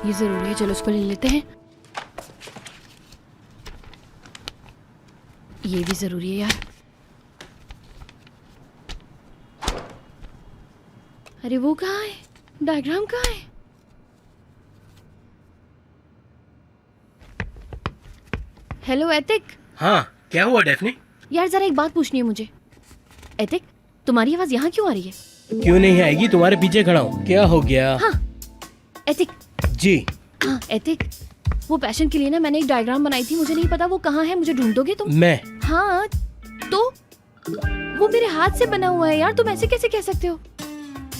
ये जरूरी है, चलो उसको ले लेते हैं। ये भी जरूरी है यार। अरे वो कहाँ है? डायग्राम कहाँ है? हेलो एतिक। हाँ, क्या हुआ डेफनी? यार जरा एक बात पूछनी है मुझे। एतिक, तुम्हारी आवाज यहाँ क्यों आ रही है? क्यों नहीं आएगी, तुम्हारे पीछे खड़ा हूँ। क्या हो गया? हाँ एतिक। जी। हाँ एतिक, वो पैशन के लिए ना मैंने एक डायग्राम बनाई थी, मुझे नहीं पता वो कहाँ है, मुझे ढूंढ दोगे तुम? मैं? हाँ तो वो मेरे हाथ से बना हुआ है यार, तुम ऐसे कैसे कह सकते हो?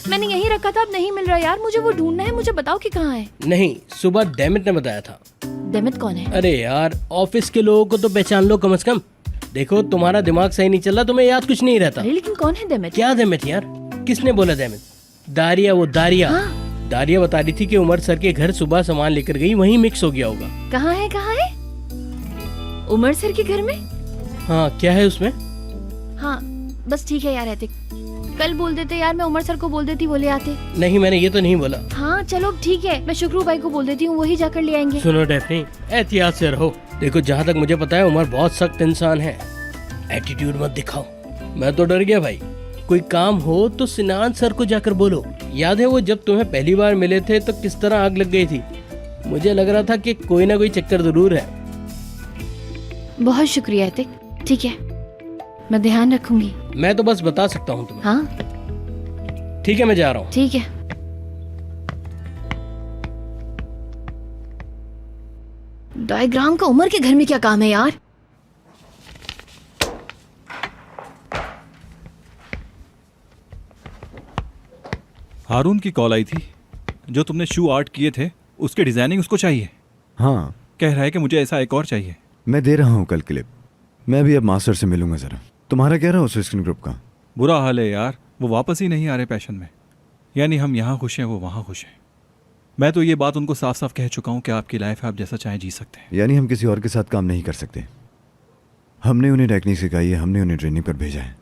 मैंने यहीं रखा था, अब नहीं मिल रहा यार, मुझे वो ढूंढना है, मुझे बताओ कि कहाँ है। नहीं, सुबह डेमिट ने बताया था। डेमिट कौन है? अरे यार, ऑफिस के लोगों को तो पहचान लो कम से कम। देखो तुम्हारा दिमाग सही नहीं चल रहा, तुम्हें याद कुछ नहीं रहता। अरे लेकिन कौन है डेमिट? क्या डेमिट यार? किसने बोला डेमिट? दारिया, वो दारिया। हाँ? दारिया बता रही थी कि उमर सर के घर सुबह सामान लेकर गई, वहीं मिक्स हो गया होगा। कहाँ है, कहाँ है? उमर सर के घर में? हाँ, क्या है उसमें? हाँ बस ठीक है यार एतिक, कल बोल देते यार, मैं उमर सर को बोल देती, वो ले आते। नहीं, मैंने ये तो नहीं बोला। हाँ चलो ठीक है, मैं शुक्रू भाई को बोल देती हूँ, वही जाकर ले आएंगे। सुनो डेफनी, एहतियात से रहो। देखो जहाँ तक मुझे पता है उमर बहुत सख्त इंसान है, एटीट्यूड मत दिखाओ। मैं तो डर गया भाई। कोई काम हो तो सिनान सर को जाकर बोलो। याद है वो जब तुम्हें पहली बार मिले थे तो किस तरह आग लग गई थी? मुझे लग रहा था कि कोई ना कोई चक्कर जरूर है। बहुत शुक्रिया एतिक, ठीक है मैं ध्यान रखूंगी। मैं तो बस बता सकता हूँ तुम्हें। हाँ ठीक है, मैं जा रहा हूँ। ठीक है। डायग्राम का उमर के घर में क्या काम है यार? हारून की कॉल आई थी। जो तुमने शू आर्ट किए थे उसके डिजाइनिंग उसको चाहिए। हाँ, कह रहा है कि मुझे ऐसा एक और चाहिए। मैं दे रहा हूँ कल क्लिप। मैं भी अब मास्टर से मिलूंगा जरा। तुम्हारा क्या रहा उस स्क्रीन ग्रुप का? बुरा हाल है यार, वो वापस ही नहीं आ रहे पैशन में। यानी हम यहाँ खुश हैं, वो वहाँ खुश हैं। मैं तो ये बात उनको साफ साफ कह चुका हूँ कि आपकी लाइफ है, आप जैसा चाहें जी सकते हैं। यानी हम किसी और के साथ काम नहीं कर सकते। हमने उन्हें टेक्निक सिखाई है, हमने उन्हें ट्रेनिंग पर भेजा है।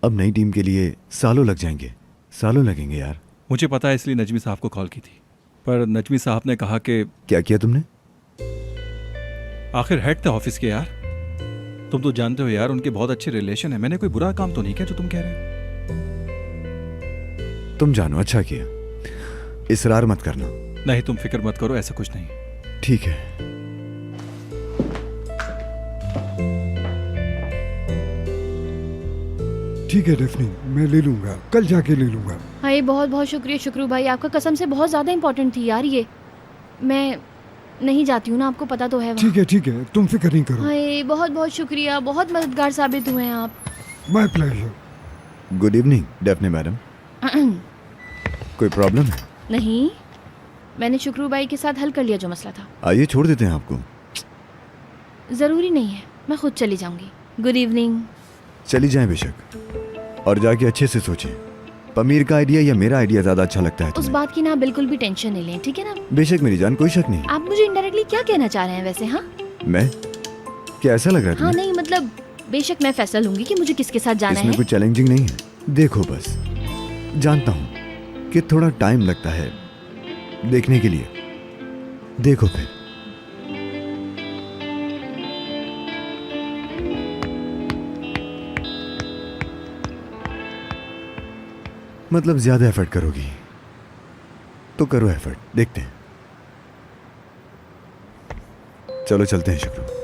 अब नई टीम के लिए सालों लग जाएंगे, सालों लगेंगे यार। मुझे पता है, इसलिए नजमी साहब को कॉल की थी, पर नजमी साहब ने कहा कि क्या किया तुमने? आखिर हेड थे ऑफिस के यार, तुम तो जानते हो यार, उनके बहुत अच्छे रिलेशन है। मैंने कोई बुरा काम तो नहीं किया जो तुम कह रहे हो। तुम जानो, अच्छा किया। इसरार मत करना। नहीं, तुम फिक्र मत करो, ऐसा कुछ नहीं। ठीक है। ठीक है डेफनी, मैं ले लूंगा, कल जाके ले लूंगा। हाँ बहुत बहुत शुक्रिया शुक्रू भाई, आपका कसम से बहुत ज्यादा इम्पोर्टेंट थी यार ये। मैं नहीं जाती हूँ ना, आपको पता तो है वहाँ। ठीक है, तुम फिक्र नहीं करो। हाय बहुत बहुत शुक्रिया, बहुत मददगार साबित हुए हैं आप। My pleasure. Good evening Daphne madam. कोई प्रॉब्लम है? नहीं, मैंने शुक्रू भाई के साथ हल कर लिया जो मसला था। आइए छोड़ देते हैं आपको। जरूरी नहीं है, मैं खुद चली जाऊंगी। Good evening. चली जाएं बेशक, और जाके अच्छे से सोचें, पमीर का आइडिया या मेरा आइडिया ज्यादा अच्छा लगता है उस तुम्हें? बात की ना बिल्कुल भी टेंशन नहीं लें, ठीक है ना? बेशक मेरी जान, कोई शक नहीं। आप मुझे इनडायरेक्टली क्या कहना चाह रहे हैं वैसे? हाँ मैं? क्या ऐसा लग रहा है हाँ तुम्हें? नहीं मतलब बेशक मैं फैसला लूंगी कि मुझे किसके साथ जाना इसमें है। कुछ चैलेंजिंग नहीं है। देखो बस, जानता हूँ कि थोड़ा टाइम लगता है देखने के लिए। देखो फिर। मतलब ज्यादा एफर्ट करोगी तो करो एफर्ट, देखते हैं। चलो चलते हैं शुक्र।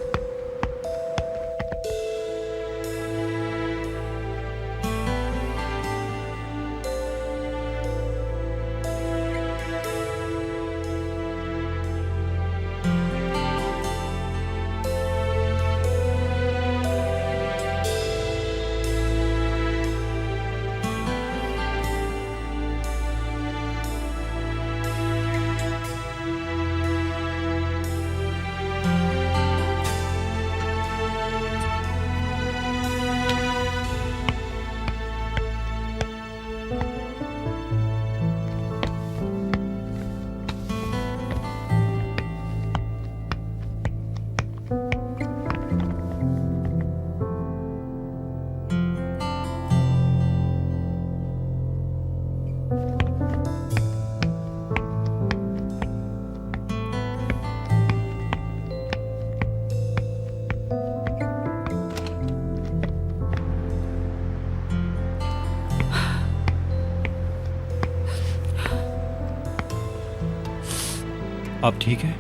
आप ठीक हैं?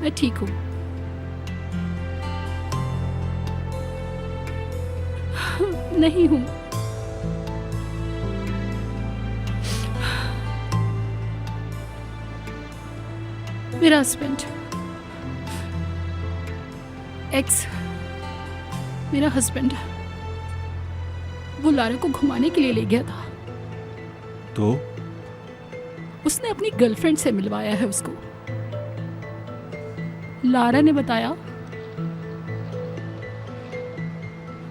मैं ठीक हूँ। नहीं हूँ। मेरा हस्बैंड, एक्स, मेरा हस्बैंड, वो लारा को घुमाने के लिए ले गया था। तो उसने अपनी गर्लफ्रेंड से मिलवाया है उसको। लारा ने बताया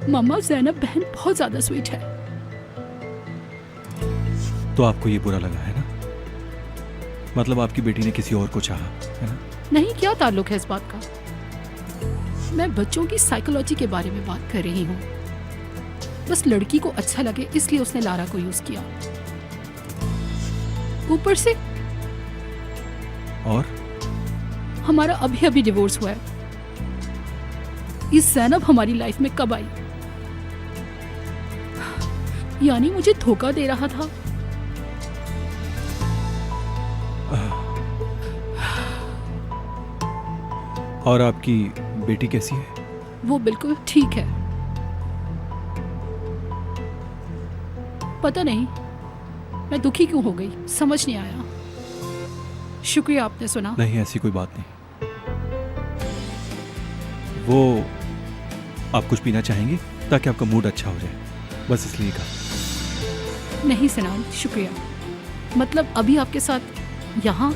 मम्मा ज़ैनब बहन बहुत ज्यादा स्वीट है। तो आपको ये बुरा लगा है ना? मतलब आपकी बेटी ने किसी और को चाहा है ना? नहीं, क्या ताल्लुक है इस बात का? मैं बच्चों की साइकोलॉजी के बारे में बात कर रही हूँ। बस लड़की को अच्छा लगे इसलिए उसने लारा को यूज किया। ऊपर से और हमारा अभी अभी डिवोर्स हुआ है। इस ज़ैनब हमारी लाइफ में कब आई? यानी मुझे धोखा दे रहा था। और आपकी बेटी कैसी है? वो बिल्कुल ठीक है। पता नहीं मैं दुखी क्यों हो गई, समझ नहीं आया। शुक्रिया आपने सुना। नहीं, ऐसी कोई बात नहीं। वो आप कुछ पीना चाहेंगी ताकि आपका मूड अच्छा हो जाए, बस इसलिए कहा। नहीं सिनान, शुक्रिया। मतलब अभी आपके साथ यहाँ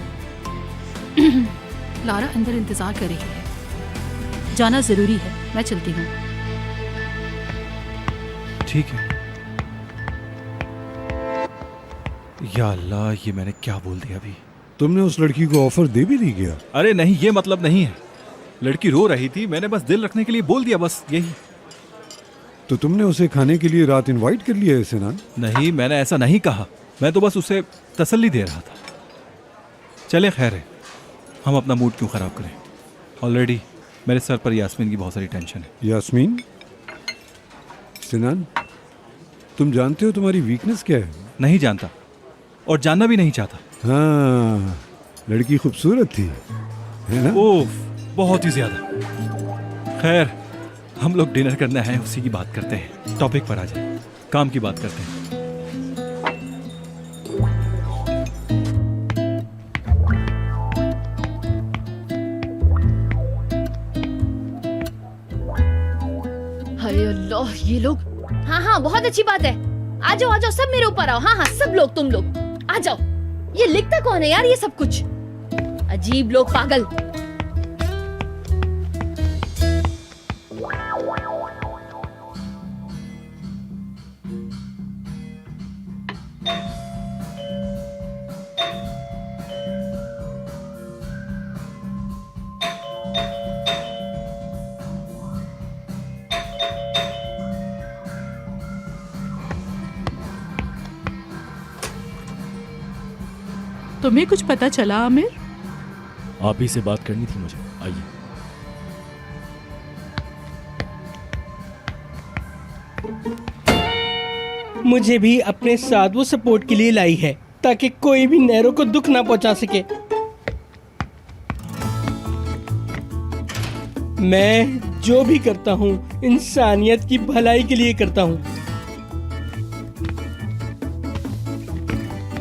लारा अंदर इंतजार कर रही है। जाना जरूरी है, मैं चलती हूँ। ठीक है। या अल्लाह, ये मैंने क्या बोल दिया अभी? तुमने उस लड़की को ऑफर दे भी नहीं किया? अरे नहीं, ये मतलब नहीं है। लड़की रो रही थी, मैंने बस दिल रखने के लिए बोल दिया, बस यही। तो तुमने उसे खाने के लिए रात इनवाइट कर लिया है सिनान? नहीं, मैंने ऐसा नहीं कहा। मैं तो बस उसे तसल्ली दे रहा था। चले, खैर है, हम अपना मूड क्यों खराब करें? ऑलरेडी मेरे सर पर यास्मीन की बहुत सारी टेंशन है। यास्मीन? सिनान, तुम जानते हो तुम्हारी वीकनेस क्या है? नहीं जानता और जानना भी नहीं चाहता। हाँ, लड़की खूबसूरत थी, है ना? ओह, बहुत ही ज्यादा। खैर, हम लोग डिनर करने आए हैं, उसी की बात करते हैं। टॉपिक पर आ जाए, काम की बात करते हैं। हाय अल्लाह, ये लोग। हाँ हाँ, बहुत अच्छी बात है। आ जाओ आ जाओ, सब मेरे ऊपर आओ। हाँ हाँ, सब लोग, तुम लोग आ जाओ। ये लिखता कौन है यार ये सब कुछ? अजीब लोग, पागल। तुम्हें कुछ पता चला आमिर? आप ही से बात करनी थी मुझे, आइए। मुझे भी अपने साथ वो सपोर्ट के लिए लाई है ताकि कोई भी नैरो को दुख ना पहुंचा सके। मैं जो भी करता हूँ इंसानियत की भलाई के लिए करता हूँ।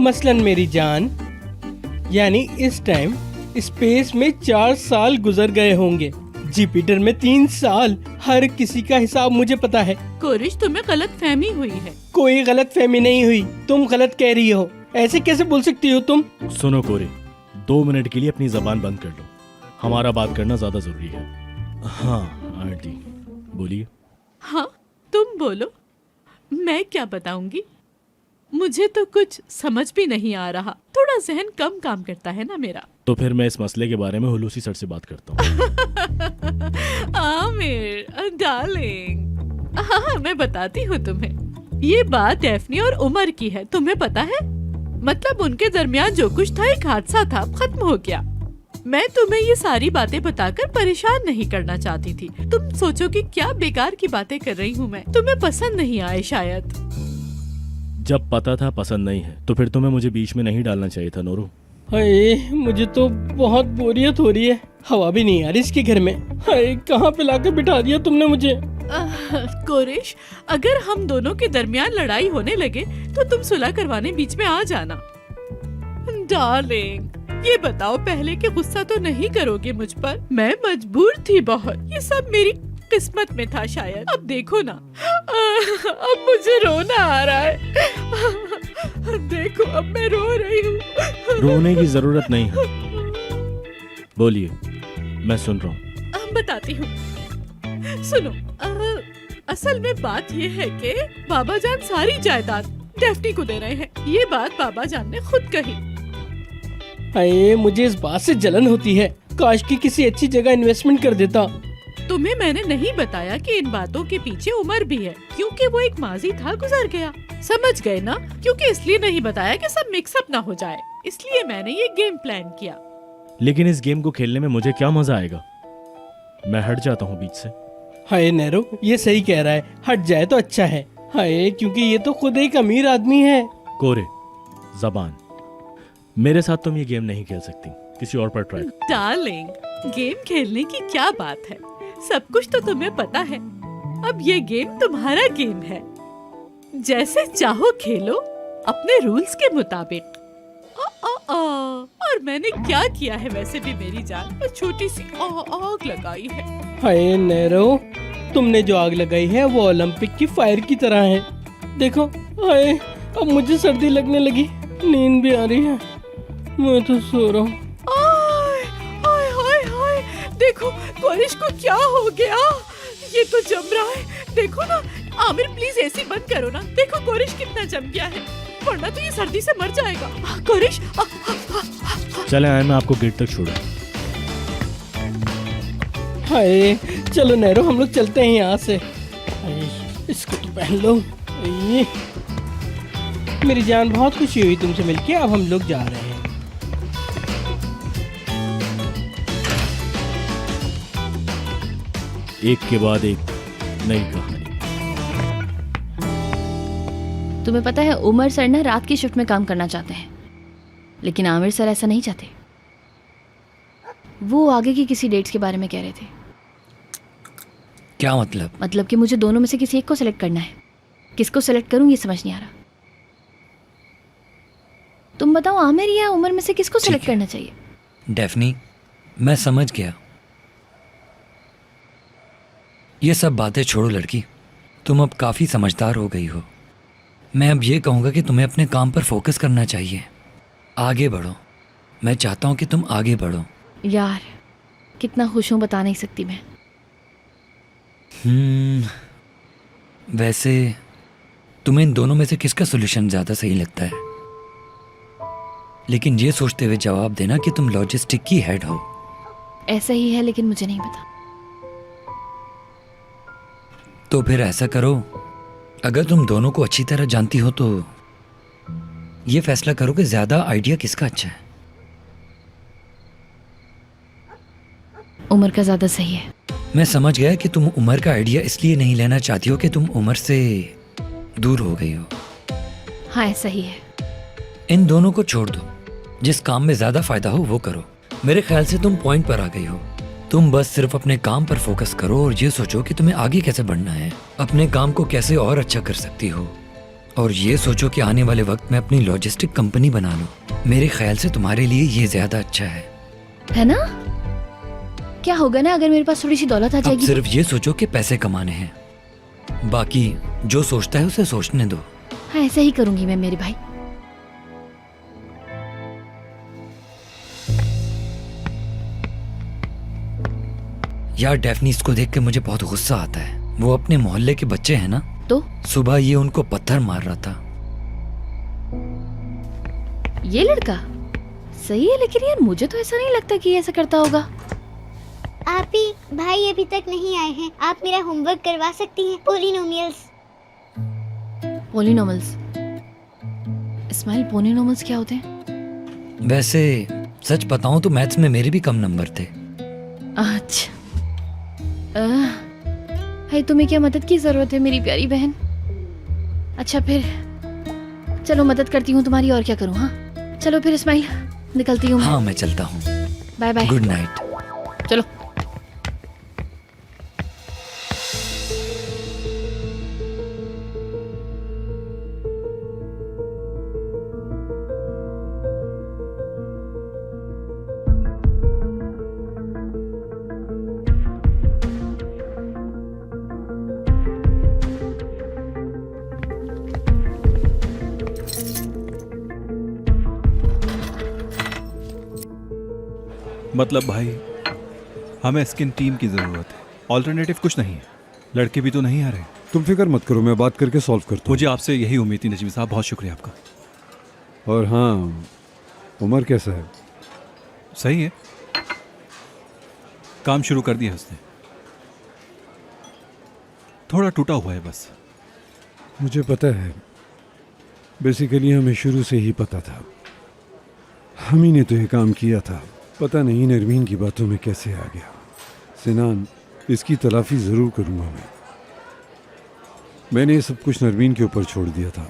मसलन मेरी जान, यानी इस टाइम स्पेस में 4 साल गुजर गए होंगे, जुपिटर में 3 साल। हर किसी का हिसाब मुझे पता है। कोरिश, तुम्हें गलत फहमी हुई है। कोई गलत फहमी नहीं हुई, तुम गलत कह रही हो। ऐसे कैसे बोल सकती हो तुम? सुनो कोरी, 2 मिनट के लिए अपनी जबान बंद कर लो, हमारा बात करना ज्यादा जरूरी है। हाँ आंटी, बोलिए। हाँ, तुम बोलो, मैं क्या बताऊंगी? मुझे तो कुछ समझ भी नहीं आ रहा। थोड़ा जहन कम काम करता है ना मेरा। तो फिर मैं इस मसले के बारे में हुलूसी सर से बात करता हूँ। आमिर डार्लिंग, हाँ मैं बताती हूँ तुम्हें। ये बात डेफनी और उमर की है, तुम्हें पता है? मतलब उनके दरमियान जो कुछ था एक हादसा था, खत्म हो गया। मैं तुम्हें ये सारी बातें बताकर परेशान नहीं करना चाहती थी। तुम सोचो कि क्या बेकार की बातें कर रही हूँ मैं, तुम्हें पसंद नहीं आए शायद। जब पता था पसंद नहीं है तो फिर तुम्हें मुझे बीच में नहीं डालना चाहिए था नूरू। हाय मुझे तो बहुत बोरियत हो रही है, हवा भी नहीं आ रही इसके घर में। हाय कहाँ पे लाकर बिठा दिया तुमने मुझे। कोरिश, अगर हम दोनों के दरमियान लड़ाई होने लगे तो तुम सुलह करवाने बीच में आ जाना। डार्लिंग, ये बताओ पहले कि गुस्सा तो नहीं करोगे मुझ पर? मैं मजबूर थी बहुत, ये सब मेरी किस्मत में था शायद। अब देखो ना, अब मुझे रोना आ रहा है। देखो अब मैं रो रही हूँ। रोने की जरूरत नहीं है, बोलिए, मैं सुन रहा हूँ। बताती हूँ, सुनो। असल में बात ये है कि बाबा जान सारी जायदाद डेफ्नी को दे रहे हैं। ये बात बाबा जान ने खुद कही। हाय मुझे इस बात से जलन होती है, काश की किसी अच्छी जगह इन्वेस्टमेंट कर देता। तुम्हें मैंने नहीं बताया कि इन बातों के पीछे उमर भी है, क्योंकि वो एक माजी था, गुजर गया। समझ गए ना? क्योंकि इसलिए नहीं बताया कि सब मिक्सअप ना हो जाए, इसलिए मैंने ये गेम प्लान किया। लेकिन इस गेम को खेलने में मुझे क्या मजा आएगा? मैं हट जाता हूँ बीच से। हाय नैरो, ये सही कह रहा है, हट जाए तो अच्छा है। हाय क्योंकि ये तो खुद एक अमीर आदमी है। कोरे, जबान, मेरे साथ तुम ये गेम नहीं खेल सकती, किसी और पर ट्राई। डार्लिंग, गेम खेलने की क्या बात है? सब कुछ तो तुम्हें पता है। अब ये गेम तुम्हारा गेम है, जैसे चाहो खेलो, अपने रूल्स के मुताबिक। और मैंने क्या किया है वैसे भी मेरी जान, बस छोटी सी आग लगाई है। हाय नैरो, तुमने जो आग लगाई है वो ओलंपिक की फायर की तरह है। देखो हाय, अब मुझे सर्दी लगने लगी, नींद भी आ रही है, मैं तो सो रहा हूँ। देखो कोरिश को क्या हो गया, ये तो जम रहा है। देखो ना आमिर, प्लीज एसी बंद करो ना। देखो कोरिश कितना जम गया है, वरना तो ये सर्दी से मर जाएगा। कोरिश, चले आए, मैं आपको गेट तक छोड़ू। हाय चलो नैरो, हम लोग चलते हैं यहाँ से। हाय, इसको तो पहन लो। ये, मेरी जान बहुत खुशी हुई तुमसे मिलके, अब हम लोग जा रहे हैं। एक के बाद एक नई कहानी। तुम्हें पता है उमर सर ना रात की शिफ्ट में काम करना चाहते हैं, लेकिन आमिर सर ऐसा नहीं चाहते। वो आगे की किसी डेट्स के बारे में कह रहे थे। क्या मतलब? मतलब कि मुझे दोनों में से किसी एक को सेलेक्ट करना है। किसको सेलेक्ट करूं ये समझ नहीं आ रहा। तुम बताओ आमिर या उमर में से किसको सेलेक्ट करना चाहिए? डेफनी, मैं समझ गया। ये सब बातें छोड़ो लड़की, तुम अब काफ़ी समझदार हो गई हो। मैं अब ये कहूँगा कि तुम्हें अपने काम पर फोकस करना चाहिए। आगे बढ़ो, मैं चाहता हूँ कि तुम आगे बढ़ो। यार कितना खुश हूँ बता नहीं सकती मैं। वैसे तुम्हें इन दोनों में से किसका सोल्यूशन ज़्यादा सही लगता है? लेकिन ये सोचते हुए जवाब देना कि तुम लॉजिस्टिक की हेड हो। ऐसा ही है, लेकिन मुझे नहीं पता। तो फिर ऐसा करो, अगर तुम दोनों को अच्छी तरह जानती हो तो ये फैसला करो कि ज्यादा आइडिया किसका अच्छा है। उमर का ज्यादा सही है। मैं समझ गया कि तुम उमर का आइडिया इसलिए नहीं लेना चाहती हो कि तुम उमर से दूर हो गई हो। हाँ ऐसा ही है। इन दोनों को छोड़ दो, जिस काम में ज्यादा फायदा हो वो करो। मेरे ख्याल से तुम पॉइंट पर आ गई हो। तुम बस सिर्फ अपने काम पर फोकस करो और ये सोचो कि तुम्हें आगे कैसे बढ़ना है, अपने काम को कैसे और अच्छा कर सकती हो, और ये सोचो कि आने वाले वक्त में अपनी लॉजिस्टिक कंपनी बना लो। मेरे ख्याल से तुम्हारे लिए ये ज्यादा अच्छा है ना? क्या होगा ना अगर मेरे पास थोड़ी सी दौलत आ अब जाएगी? सिर्फ ये सोचो कि पैसे कमाने हैं, बाकी जो सोचता है उसे सोचने दो। हाँ ऐसा ही करूंगी मैं मेरे भाई। यार डेफनीस को देख के मुझे बहुत गुस्सा आता है। वो अपने मोहल्ले के बच्चे हैं ना, तो सुबह ये उनको पत्थर मार रहा था। ये लड़का सही है, लेकिन यार मुझे तो ऐसा नहीं लगता कि ये ऐसा करता होगा। आप ही भाई अभी तक नहीं आए हैं, आप मेरा होमवर्क करवा सकती हैं। पोलिनोमियल्स। पोलिनोमल्स? इस्माइल पोलिनोमल्स क्या होते हैं? वैसे सच बताऊं तो मैथ्स में मेरे भी कम नंबर थे। अच्छा भाई तुम्हें क्या मदद की जरूरत है मेरी प्यारी बहन? अच्छा फिर चलो मदद करती हूँ तुम्हारी, और क्या करूँ। हाँ चलो फिर इस्माइल, निकलती हूँ। हाँ मैं चलता हूँ। Bye bye. Good night. चलो। मतलब भाई हमें स्किन टीम की ज़रूरत है, ऑल्टरनेटिव कुछ नहीं है। लड़के भी तो नहीं आ रहे। तुम फिक्र मत करो, मैं बात करके सॉल्व करता हूँ। मुझे आपसे यही उम्मीद थी नजीम साहब, बहुत शुक्रिया आपका। और हाँ, उमर कैसा है? सही है, काम शुरू कर दिया उसने, थोड़ा टूटा हुआ है बस। मुझे पता है, बेसिकली हमें शुरू से ही पता था। हम ही ने तो ये काम किया था। पता नहीं नरमीन की बातों में कैसे आ गया। सिनान, इसकी तलाफी ज़रूर करूँगा मैंने ये सब कुछ नरमीन के ऊपर छोड़ दिया था।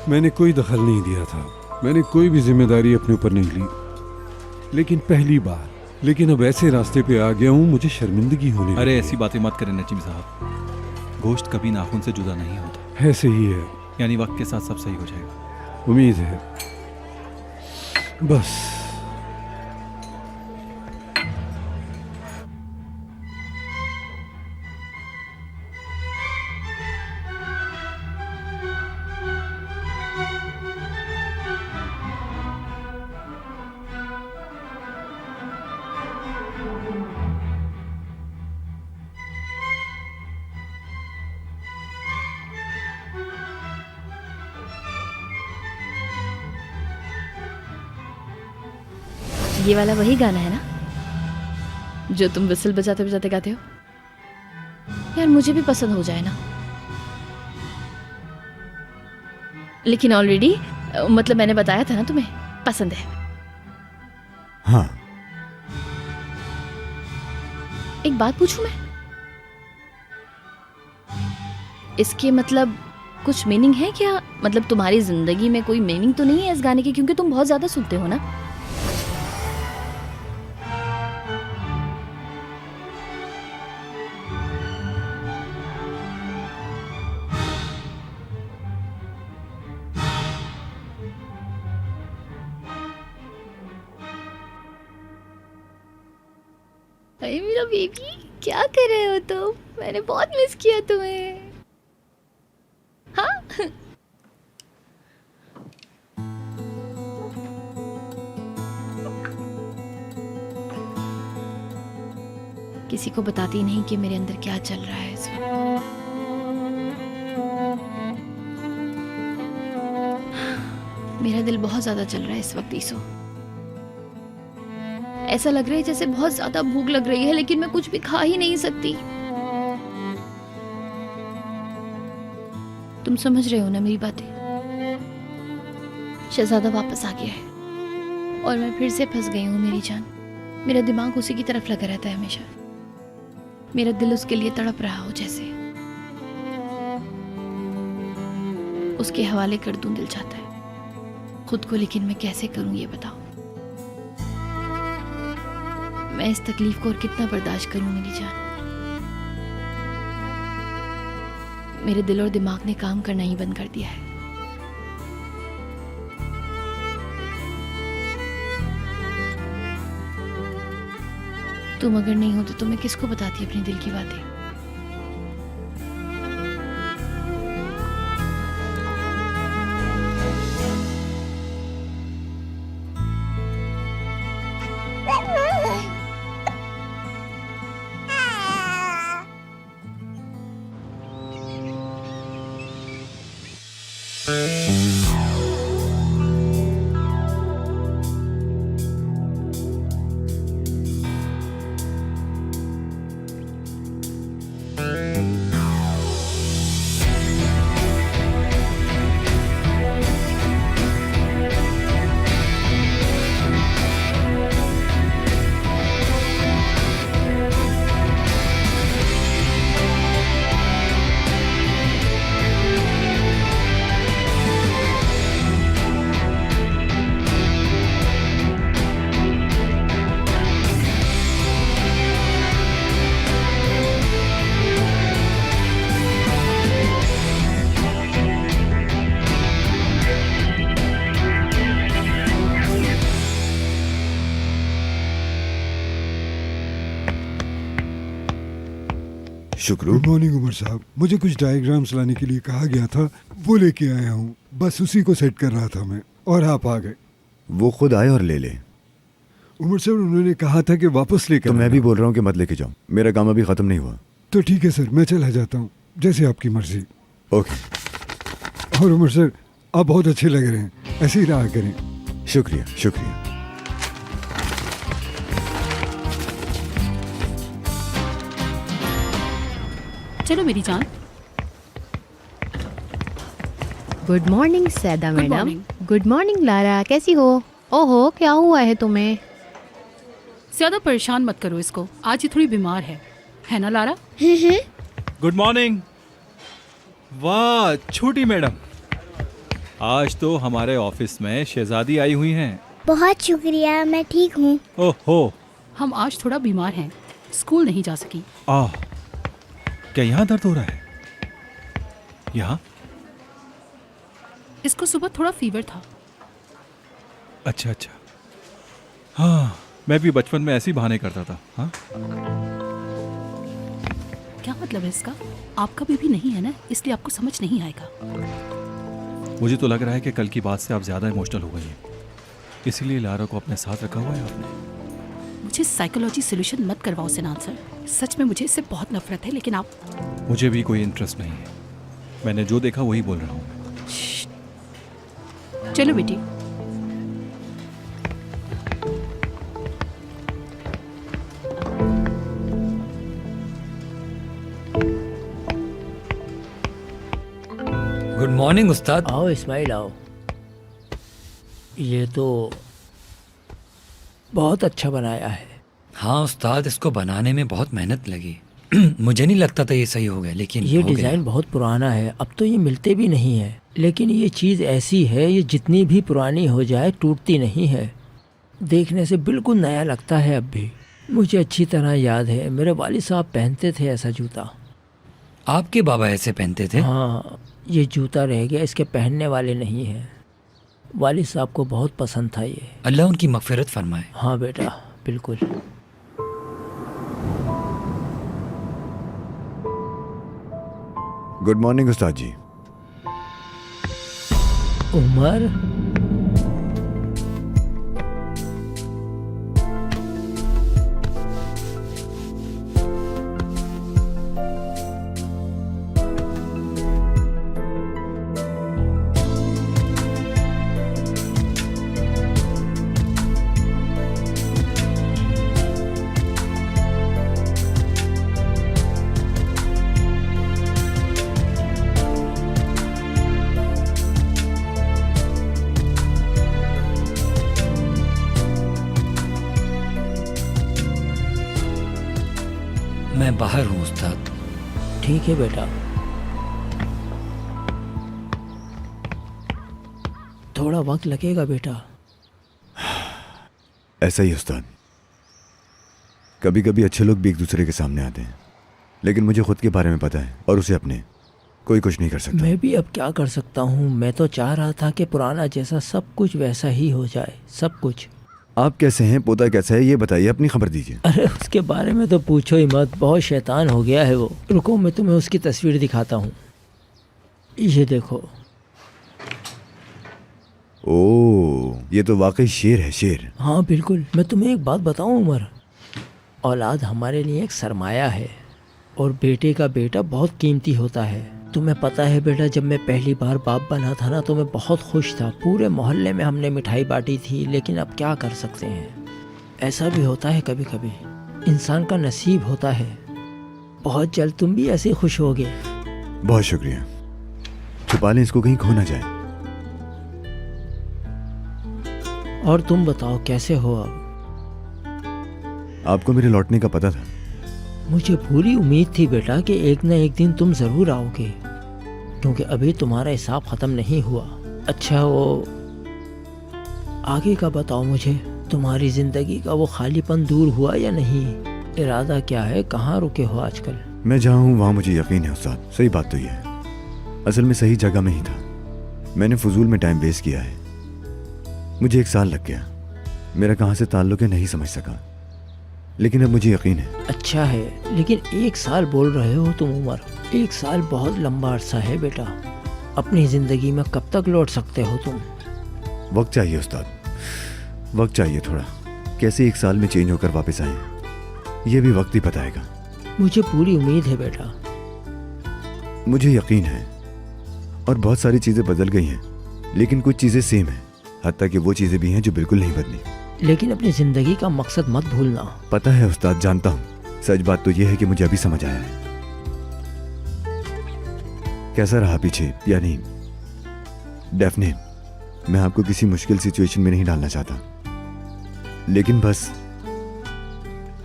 मैंने कोई दखल नहीं दिया था, मैंने कोई भी जिम्मेदारी अपने ऊपर नहीं ली। लेकिन पहली बार, लेकिन अब ऐसे रास्ते पे आ गया हूँ, मुझे शर्मिंदगी होने लगी। अरे ऐसी बातें मत करें नजीम साहब, गोश्त कभी नाखून से जुदा नहीं होता। ऐसे ही है, यानी वक्त के साथ सब सही हो जाएगा। उम्मीद है बस। ये वाला वही गाना है ना जो तुम विसल बजाते बजाते गाते हो? यार मुझे भी पसंद हो जाए ना, लेकिन ऑलरेडी मतलब मैंने बताया था ना तुम्हें पसंद है। हाँ। एक बात पूछूं मैं? इसके मतलब कुछ मीनिंग है क्या? मतलब तुम्हारी जिंदगी में कोई मीनिंग तो नहीं है इस गाने की, क्योंकि तुम बहुत ज्यादा सुनते हो ना। अरे मेरा बेबी, क्या कर रहे हो तुम? मैंने बहुत मिस किया तुम्हें। हाँ किसी को बताती नहीं कि मेरे अंदर क्या चल रहा है इस वक्त। मेरा दिल बहुत ज्यादा चल रहा है इस वक्त ईसो। ऐसा लग रहा है जैसे बहुत ज्यादा भूख लग रही है, लेकिन मैं कुछ भी खा ही नहीं सकती। तुम समझ रहे हो ना मेरी बातें? शहजादा वापस आ गया है और मैं फिर से फंस गई हूँ मेरी जान। मेरा दिमाग उसी की तरफ लगा रहता है हमेशा। मेरा दिल उसके लिए तड़प रहा हो जैसे। उसके हवाले कर दूं दिल चाहता है खुद को, लेकिन मैं कैसे करूं ये बताओ। मैं इस तकलीफ को और कितना बर्दाश्त करूं मेरी जान। मेरे दिल और दिमाग ने काम करना ही बंद कर दिया है। तुम अगर नहीं होते तो मैं किसको बताती अपने दिल की बातें। शुक्रू, गुड मॉर्निंग उमर साहब। मुझे कुछ डायग्राम्स लाने के लिए कहा गया था, वो लेके आया हूँ। बस उसी को सेट कर रहा था मैं, और आप आ गए। वो खुद आए और ले ले। उमर साहब उन्होंने कहा था कि वापस लेकर तो मैं आना। भी बोल रहा हूँ कि मत लेके जाओ, मेरा काम अभी खत्म नहीं हुआ। तो ठीक है सर, मैं चला जाता हूँ, जैसे आपकी मर्जी। ओके। और उमर सर, आप बहुत अच्छे लग रहे हैं, ऐसे ही रहा करें। शुक्रिया शुक्रिया। चलो मेरी जान। गुड मॉर्निंग सैदा Good madam. morning. Good morning Lara, कैसी हो? ओहो, क्या हुआ है तुम्हें? ज्यादा परेशान मत करो इसको, आज ये थोड़ी बीमार है ना लारा? Good morning. वाह छोटी मैडम, आज तो हमारे ऑफिस में शहजादी आई हुई हैं। बहुत शुक्रिया, मैं ठीक हूँ। ओहो, हम आज थोड़ा बीमार हैं, स्कूल नहीं जा सकी। क्या यहाँ दर्द हो रहा है? यहाँ? इसको सुबह थोड़ा फीवर था। अच्छा अच्छा। हाँ, मैं भी बचपन में ऐसे ही बहाने करता था। हाँ, क्या मतलब है इसका? आपका बेबी नहीं है ना, इसलिए आपको समझ नहीं आएगा। मुझे तो लग रहा है कि कल की बात से आप ज़्यादा इमोशनल हो गई हैं, इसीलिए लारा को अपने साथ रखा हुआ है आपने। मुझे साइकोलॉजी सोल्यूशन मत करवाओ सिनान सर, सच में मुझे इससे बहुत नफरत है। लेकिन आप मुझे भी कोई इंटरेस्ट नहीं है, मैंने जो देखा वही बोल रहा हूँ। चलो बेटी। गुड मॉर्निंग उस्ताद। आओ इस्माइल आओ। ये तो बहुत अच्छा बनाया है। हाँ उस्ताद, इसको बनाने में बहुत मेहनत लगी। मुझे नहीं लगता था ये सही हो गया, लेकिन ये हो गया। डिज़ाइन बहुत पुराना है, अब तो ये मिलते भी नहीं है। लेकिन ये चीज़ ऐसी है, ये जितनी भी पुरानी हो जाए टूटती नहीं है। देखने से बिल्कुल नया लगता है अब भी। मुझे अच्छी तरह याद है, मेरे वालिद साहब पहनते थे ऐसा जूता। आपके बाबा ऐसे पहनते थे? हाँ, ये जूता रह गया, इसके पहनने वाले नहीं हैं। वालिद साहब को बहुत पसंद था ये। अल्लाह उनकी मगफिरत फरमाए। हाँ बेटा, बिल्कुल। गुड मॉर्निंग उस्ताद जी। उमर, मैं बाहर हूँ उस्ताद। ठीक है बेटा। थोड़ा वक्त लगेगा बेटा। ऐसा ही उस्ताद, कभी कभी अच्छे लोग भी एक दूसरे के सामने आते हैं, लेकिन मुझे खुद के बारे में पता है और उसे अपने कोई कुछ नहीं कर सकता। मैं भी अब क्या कर सकता हूँ। मैं तो चाह रहा था कि पुराना जैसा सब कुछ वैसा ही हो जाए, सब कुछ। आप कैसे हैं, पोता कैसा है, ये बताइए, अपनी खबर दीजिए। अरे उसके बारे में तो पूछो ही मत, बहुत शैतान हो गया है वो। रुको मैं तुम्हें उसकी तस्वीर दिखाता हूँ। ये देखो। ओह, ये तो वाकई शेर है, शेर। हाँ बिल्कुल। मैं तुम्हें एक बात बताऊँ उमर, औलाद हमारे लिए एक सरमाया है, और बेटे का बेटा बहुत कीमती होता है। तुम्हें पता है बेटा, जब मैं पहली बार बाप बना था ना, तो मैं बहुत खुश था। पूरे मोहल्ले में हमने मिठाई बांटी थी। लेकिन अब क्या कर सकते हैं, ऐसा भी होता है कभी कभी, इंसान का नसीब होता है। बहुत जल्द तुम भी ऐसे खुश होगे। बहुत शुक्रिया। छुपा लें इसको, कहीं खो ना जाए। और तुम बताओ कैसे हो अब? आपको मेरे लौटने का पता था? मुझे पूरी उम्मीद थी बेटा कि एक न एक दिन तुम ज़रूर आओगे, क्योंकि अभी तुम्हारा हिसाब ख़त्म नहीं हुआ। अच्छा, वो आगे का बताओ मुझे, तुम्हारी ज़िंदगी का वो खालीपन दूर हुआ या नहीं? इरादा क्या है, कहाँ रुके हो आजकल? मैं जहाँ हूँ वहाँ मुझे यकीन है उस्ताद। सही बात तो ये है, असल में सही जगह में ही था। मैंने फजूल में टाइम वेस्ट किया है। मुझे 1 साल लग गया। मेरा कहाँ से ताल्लुक है नहीं समझ सका। लेकिन अब मुझे यकीन है। अच्छा है, लेकिन 1 साल बोल रहे हो तुम उमर। 1 साल बहुत लंबा अरसा है बेटा। अपनी ज़िंदगी में कब तक लौट सकते हो तुम? वक्त चाहिए उस्ताद, वक्त चाहिए थोड़ा। कैसे 1 साल में चेंज होकर वापस आए, ये भी वक्त ही बताएगा। मुझे पूरी उम्मीद है बेटा। मुझे यकीन है। और बहुत सारी चीज़ें बदल गई हैं, लेकिन कुछ चीज़ें सेम हैं। हत्ता कि वो चीज़ें भी हैं जो बिल्कुल नहीं बदली। लेकिन अपनी ज़िंदगी का मकसद मत भूलना। पता है उस्ताद, जानता हूँ। सच बात तो यह है कि मुझे अभी समझ आया है। कैसा रहा पीछे, यानी डेफने, मैं आपको किसी मुश्किल सिचुएशन में नहीं डालना चाहता, लेकिन बस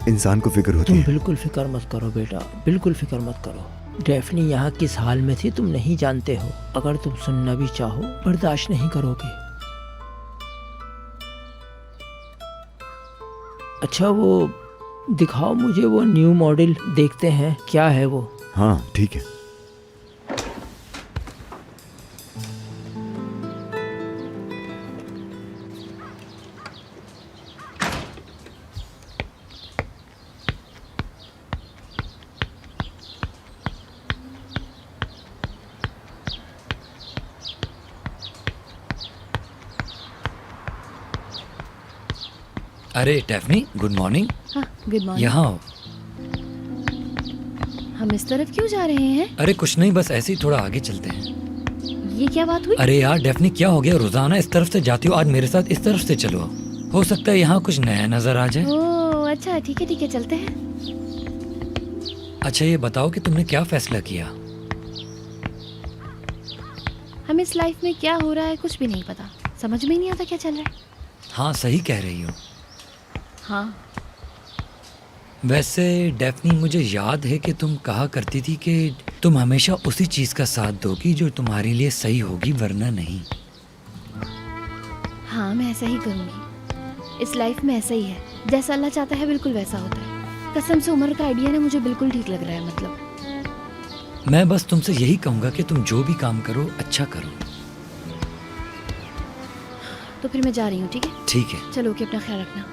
इंसान को फिक्र होती तुम है। बिल्कुल फिक्र मत करो बेटा, बिल्कुल फिक्र मत करो। डेफनी यहाँ किस हाल में थी तुम नहीं जानते हो। अगर तुम सुनना भी चाहो बर्दाश्त नहीं करोगे। अच्छा वो दिखाओ मुझे, वो न्यू मॉडल देखते हैं क्या है वो। हाँ ठीक है। अरे डेफनी, गुड मॉर्निंग। हाँ, गुड मॉर्निंग। यहाँ आओ। हम इस तरफ क्यों जा रहे हैं? अरे कुछ नहीं, बस ऐसे ही थोड़ा आगे चलते हैं। ये क्या बात हुई? अरे यार डेफनी, क्या हो गया? रोजाना इस तरफ से जाती हो, आज मेरे साथ इस तरफ से चलो। हो सकता है यहाँ कुछ नया नजर आ जाए। ओह अच्छा, ठीक है चलते हैं। अच्छा ये बताओ कि तुमने क्या फैसला किया? हम इस लाइफ में क्या हो रहा है कुछ भी नहीं पता, समझ में ही नहीं आता क्या चल रहा है। हाँ सही कह रही हो। हाँ वैसे डेफनी, मुझे याद है कि तुम कहा करती थी कि तुम हमेशा उसी चीज का साथ दोगी जो तुम्हारे लिए सही होगी, वरना नहीं। हाँ मैं ऐसा ही करूँगी। इस लाइफ में ऐसा ही है, जैसा अल्लाह चाहता है बिल्कुल वैसा होता है। कसम से उमर का आइडिया ना मुझे बिल्कुल ठीक लग रहा है। मतलब मैं बस तुमसे यही कहूँगा कि तुम जो भी काम करो अच्छा करो। तो फिर मैं जा रही हूँ, ठीक है? ठीक है। चलो ओके, अपना ख्याल रखना।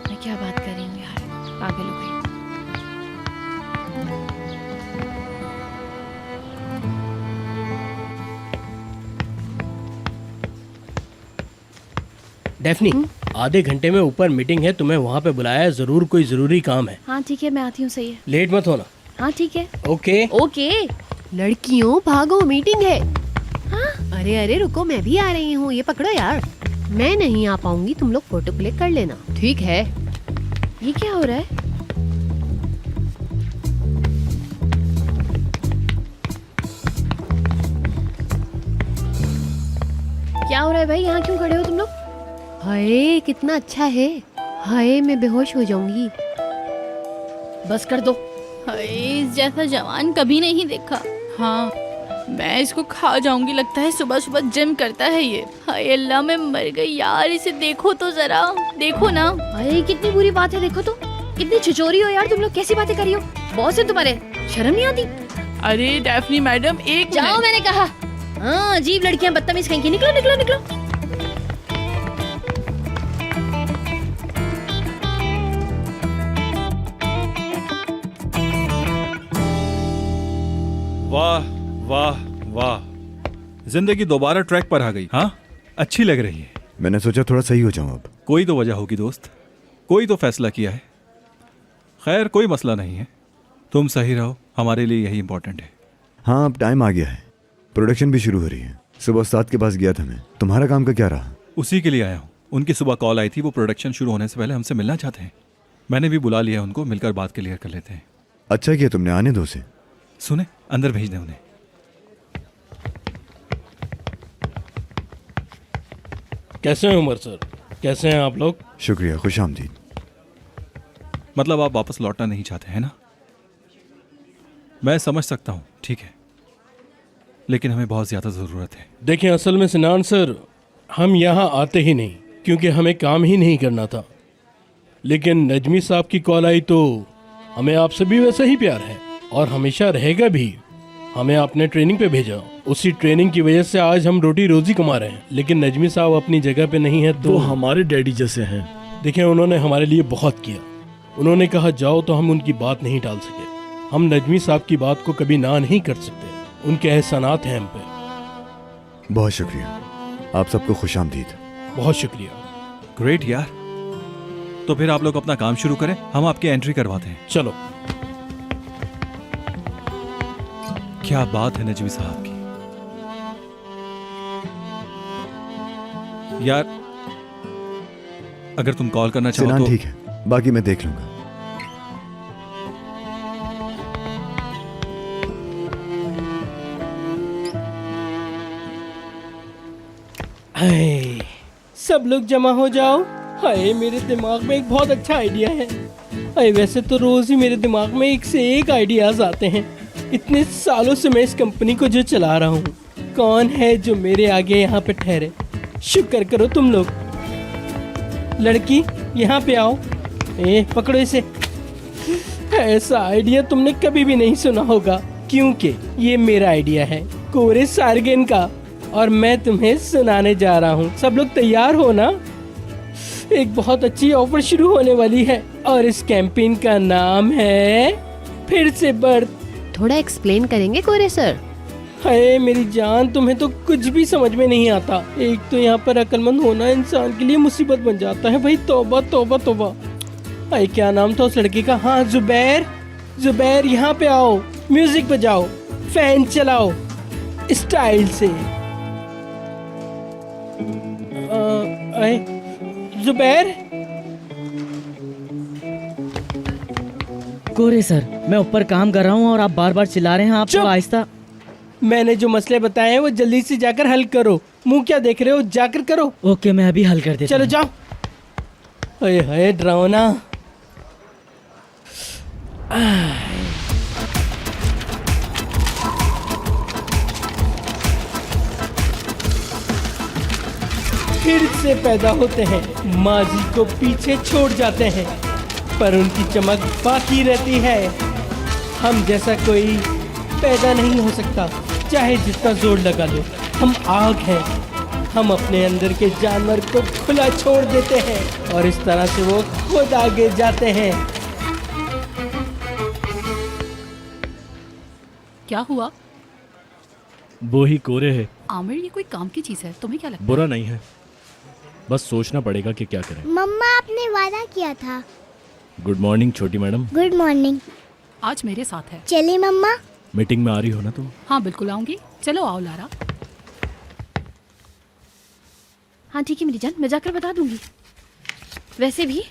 मैं क्या बात कर रही हूँ यार, पागल हो गई। डेफनी, आधे घंटे में ऊपर मीटिंग है, तुम्हें वहाँ पे बुलाया है, जरूर कोई जरूरी काम है। हाँ ठीक है, मैं आती हूँ। सही है, लेट मत होना। हाँ ठीक है। Okay okay. लड़कियों भागो, मीटिंग है। हाँ? अरे रुको, मैं भी आ रही हूँ। ये पकड़ो यार। मैं नहीं आ पाऊंगी, तुम लोग फोटो क्लिक कर लेना। ठीक है। ये क्या हो रहा है? क्या हो रहा है भाई? यहाँ क्यों खड़े हो तुम लोग? हाय कितना अच्छा है। हाय मैं बेहोश हो जाऊंगी। बस कर दो। हाय इस जैसा जवान कभी नहीं देखा। हाँ मैं इसको खा जाऊंगी लगता है। सुबह सुबह जिम करता है ये। हाय अल्लाह मैं मर गई यार, इसे देखो तो जरा, देखो ना। अरे कितनी बुरी बात है, देखो तो कितनी छिचोरी हो यार तुम लोग, कैसी बातें करी हो? बॉस है तुम्हारे, शर्म नहीं आती? अरे डेफनी मैडम एक जाओ, मैंने कहा। हाँ अजीब लड़कियां, बदतमीज कहीं की। निकलो निकलो निकलो। वाह वाह वाह, जिंदगी दोबारा ट्रैक पर आ गई। हाँ अच्छी लग रही है। मैंने सोचा थोड़ा सही हो जाऊं अब। कोई तो वजह होगी दोस्त, कोई तो फैसला किया है। खैर कोई मसला नहीं है, तुम सही रहो, हमारे लिए यही इंपॉर्टेंट है। हाँ अब टाइम आ गया है, प्रोडक्शन भी शुरू हो रही है। सुबह उस्ताद के पास गया था मैं। तुम्हारा काम का क्या रहा? उसी के लिए आया हूँ। उनकी सुबह कॉल आई थी, वो प्रोडक्शन शुरू होने से पहले हमसे मिलना चाहते हैं। मैंने भी बुला लिया उनको, मिलकर बात क्लियर कर लेते हैं। अच्छा किया तुमने, आने दो उसे। सुने, अंदर भेज दें उन्हें। कैसे हैं उमर सर, कैसे हैं आप लोग? शुक्रिया, खुश आमदीद। मतलब आप वापस लौटना नहीं चाहते हैं ना? मैं समझ सकता हूँ, ठीक है, लेकिन हमें बहुत ज़्यादा ज़रूरत है। देखें असल में सिनान सर, हम यहाँ आते ही नहीं क्योंकि हमें काम ही नहीं करना था, लेकिन नजमी साहब की कॉल आई तो हमें आपसे भी वैसा ही प्यार है और हमेशा रहेगा भी। हमें आपने ट्रेनिंग पे भेजा, उसी ट्रेनिंग की वजह से आज हम रोटी रोजी कमा रहे हैं। लेकिन नजमी साहब अपनी जगह पे नहीं है तो वो हमारे डैडी जैसे हैं। देखिए, उन्होंने हमारे लिए बहुत किया। उन्होंने कहा जाओ तो हम उनकी बात नहीं टाल सके। हम नजमी साहब की बात को कभी ना नहीं कर सकते। उनके एहसानात हैं हम पे। बहुत शुक्रिया, आप सबको खुशामदीद। बहुत शुक्रिया। ग्रेट यार, तो फिर आप लोग अपना काम शुरू करें, हम आपकी एंट्री करवाते हैं। चलो। क्या बात है नजमी साहब की यार, अगर तुम कॉल करना चाहो सिनान तो ठीक है, बाकी मैं देख लूंगा। हाय, सब लोग जमा हो जाओ। हाय, मेरे दिमाग में एक बहुत अच्छा आइडिया है। हाय, वैसे तो रोज ही मेरे दिमाग में एक से एक आइडियाज आते हैं। इतने सालों से मैं इस कंपनी को जो चला रहा हूँ, कौन है जो मेरे आगे यहाँ पे ठहरे? शुक्र करो तुम लोग। लड़की, यहाँ पे आओ। पकड़ो इसे। ऐसा आइडिया तुमने कभी भी नहीं सुना होगा, क्योंकि ये मेरा आइडिया है, कोरे सार्गेन का, और मैं तुम्हें सुनाने जा रहा हूँ। सब लोग तैयार हो ना? एक बहुत अच्छी ऑफर शुरू होने वाली है और इस कैंपेन का नाम है फिर से बर्थ। थोड़ा एक्सप्लेन करेंगे कोरे सर? हाय मेरी जान, तुम्हें तो कुछ भी समझ में नहीं आता। एक तो यहाँ पर अक्लमंद होना इंसान के लिए मुसीबत बन जाता है भाई। तौबा तौबा तौबा। हाय, क्या नाम था उस लड़के का? हाँ, जुबैर। जुबैर, यहाँ पे आओ, म्यूजिक बजाओ, फैन चलाओ स्टाइल से। जुबैर। कोरे सर, मैं ऊपर काम कर रहा हूँ और आप बार बार चिल्ला रहे हैं। आप तो आहिस्ता। मैंने जो मसले बताए हैं वो जल्दी से जाकर हल करो। मुंह क्या देख रहे हो, जाकर करो। ओके, मैं अभी हल कर देता चलो हूँ। जाओ। हाय हाय, डरावना। फिर से पैदा होते हैं, माजी को पीछे छोड़ जाते हैं, पर उनकी चमक बाकी रहती है। हम जैसा कोई पैदा नहीं हो सकता, चाहे जितना जोर लगा लो। हम आग हैं। हम अपने अंदर के जानवर को खुला छोड़ देते हैं और इस तरह से वो खुद आगे जाते हैं। क्या हुआ? वो ही कोरे है। आमिर, ये कोई काम की चीज है, तुम्हें क्या लगता है? बुरा नहीं है, बस सोचना पड़ेगा कि क्या करें। मम्मा, आपने वादा किया था। गुड मॉर्निंग छोटी मैडम। Good morning. आज मेरे साथ है। चलिए मम्मा। मीटिंग में आ रही हो ना तुम? हाँ बिल्कुल आऊंगी। चलो आओ लारा। हाँ ठीक है मेरी जान, मैं जाकर बता दूंगी। वैसे भी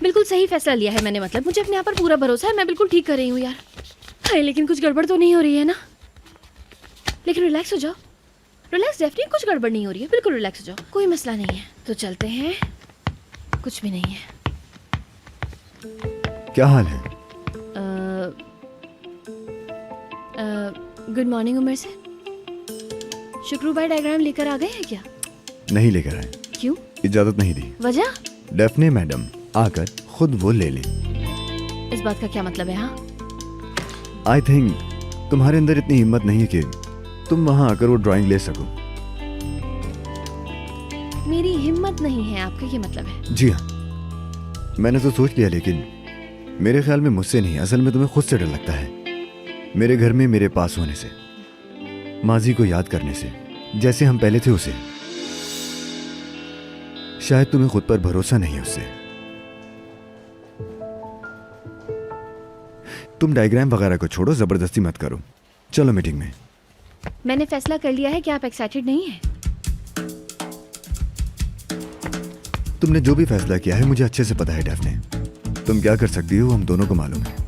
बिल्कुल सही फैसला लिया है मैंने, मतलब मुझे अपने आप पर पूरा भरोसा है। मैं बिल्कुल ठीक कर रही हूँ यार। हाय, लेकिन कुछ गड़बड़ तो नहीं हो रही है ना? लेकिन रिलैक्स हो जाओ। रिलैक्स, डेफिनेटली कुछ गड़बड़ नहीं हो रही है। बिल्कुल रिलैक्स हो जाओ, कोई मसला नहीं है। तो चलते हैं। कुछ भी नहीं है। क्या हाल है? गुड मॉर्निंग उमर से। शुक्रू भाई डायग्राम लेकर आ गए हैं क्या? नहीं लेकर आए। क्यों? इजाजत नहीं दी। वजह? डेफने मैडम आकर खुद वो ले लें। इस बात का क्या मतलब है? हाँ, आई थिंक तुम्हारे अंदर इतनी हिम्मत नहीं है कि तुम वहां आकर वो ड्राइंग ले सको। मेरी हिम्मत नहीं है, आपका ये मतलब है? जी हाँ, मैंने तो सोच लिया, लेकिन मेरे ख्याल में मुझसे नहीं, असल में तुम्हें खुद से डर लगता है। मेरे घर में मेरे पास होने से, माजी को याद करने से, जैसे हम पहले थे उसे। शायद तुम्हें खुद पर भरोसा नहीं है उससे। तुम डायग्राम वगैरह को छोड़ो, जबरदस्ती मत करो। चलो मीटिंग में। मैंने फैसला कर लिया है कि आप एक्साइटेड नहीं हैं। तुमने जो भी फैसला किया है मुझे अच्छे से पता है डेफने। तुम क्या कर सकती हो हम दोनों को मालूम है।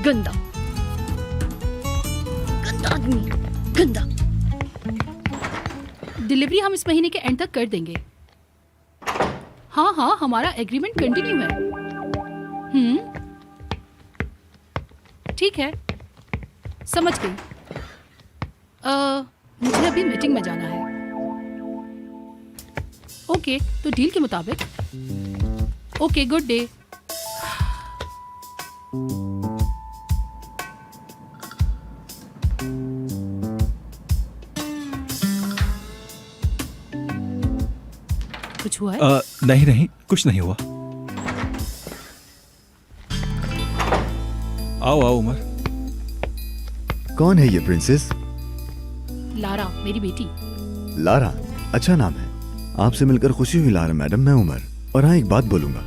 गंदा गंदा आदमी, गंदा। डिलीवरी हम इस महीने के एंड तक कर देंगे। हाँ हाँ, हमारा एग्रीमेंट कंटिन्यू है। ठीक है, समझ गई। मुझे अभी मीटिंग में जाना है। ओके, तो डील के मुताबिक। Okay, good day. कुछ हुआ है? नहीं नहीं, कुछ नहीं हुआ। आओ आओ उमर। कौन है ये प्रिंसेस? लारा, मेरी बेटी। लारा, अच्छा नाम है। आपसे मिलकर खुशी हुई लारा मैडम। मैं उमर। और हाँ, एक बात बोलूंगा,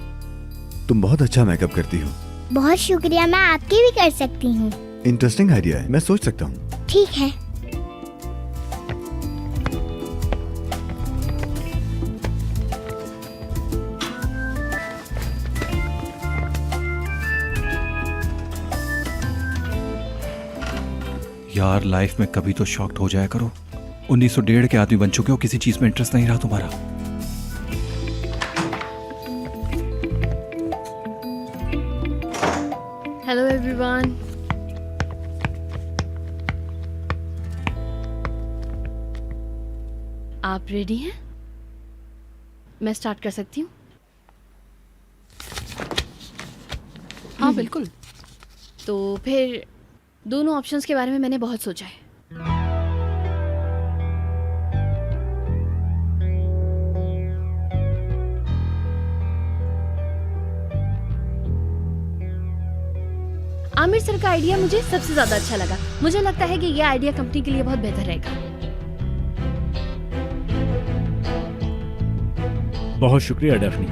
तुम बहुत अच्छा मेकअप करती हो। बहुत शुक्रिया, मैं आपकी भी कर सकती हूँ। इंटरेस्टिंग आइडिया है, मैं सोच सकता हूँ। ठीक है। यार लाइफ में कभी तो शॉक्ड हो जाया करो। 1901 के आदमी बन चुके हो, किसी चीज में इंटरेस्ट नहीं रहा तुम्हारा। Hello everyone. आप रेडी हैं? मैं स्टार्ट कर सकती हूँ? हाँ बिल्कुल। तो फिर दोनों ऑप्शंस के बारे में मैंने बहुत सोचा है। आमिर सर का आइडिया मुझे सबसे ज्यादा अच्छा लगा। मुझे लगता है कि यह आइडिया कंपनी के लिए बहुत बेहतर रहेगा। बहुत शुक्रिया डेफनी।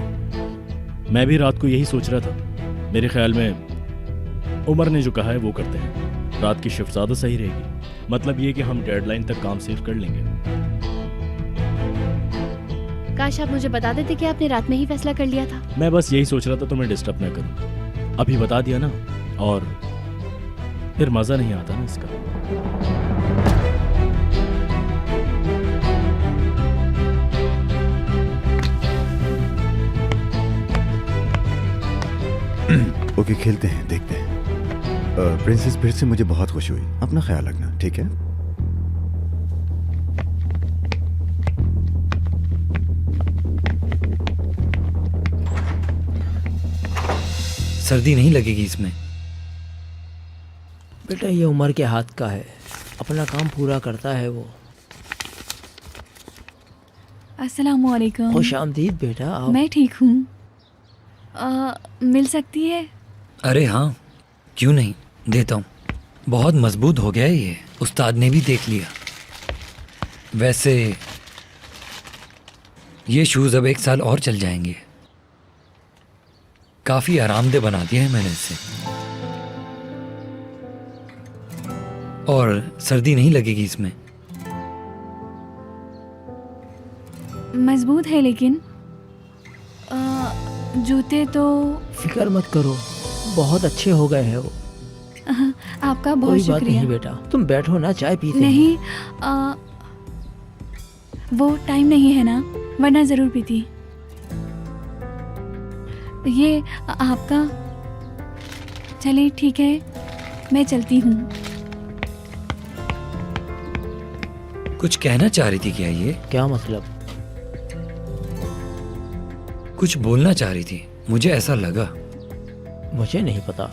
मैं भी रात को यही सोच रहा था। मेरे ख्याल में उमर ने जो कहा है वो करते हैं। रात की शिफ्ट ज़्यादा सही रहेगी। मतलब ये कि हम डेडलाइन तक काम सेव कर लेंगे। काश आप मुझे बता देते कि आपने रात में ही फैसला कर लिया था। मैं बस यही सोच रहा था तुम्हें डिस्टर्ब ना करूं। अभी बता दिया ना, और फिर मज़ा नहीं आता ना इसका। ओके, खेलते हैं, देखते हैं। प्रिंसेस, फिर से मुझे बहुत खुशी हुई। अपना ख्याल रखना, ठीक है? सर्दी नहीं लगेगी इसमें। बेटा ये उमर के हाथ का है, अपना काम पूरा करता है वो। अस्सलाम वालेकुम। खुश आमदीद बेटा, आओ। मैं ठीक हूँ। मिल सकती है? अरे हाँ, क्यों नहीं, देता हूँ। बहुत मजबूत हो गया है ये, उस्ताद ने भी देख लिया। वैसे ये शूज़ अब 1 साल और चल जाएंगे। काफ़ी आरामदेह बना दिया है मैंने इसे, और सर्दी नहीं लगेगी इसमें। मजबूत है लेकिन जूते तो। फिक्र मत करो, बहुत अच्छे हो गए हैं वो। आपका बहुत कोई बात शुक्रिया। नहीं बेटा, तुम बैठो ना, चाय पीते हैं। नहीं, वो टाइम नहीं है ना, वरना ज़रूर पीती। ये आपका। चलिए ठीक है, मैं चलती हूँ। कुछ कहना चाह रही थी क्या ये? क्या मतलब? कुछ बोलना चाह रही थी, मुझे ऐसा लगा। मुझे नहीं पता।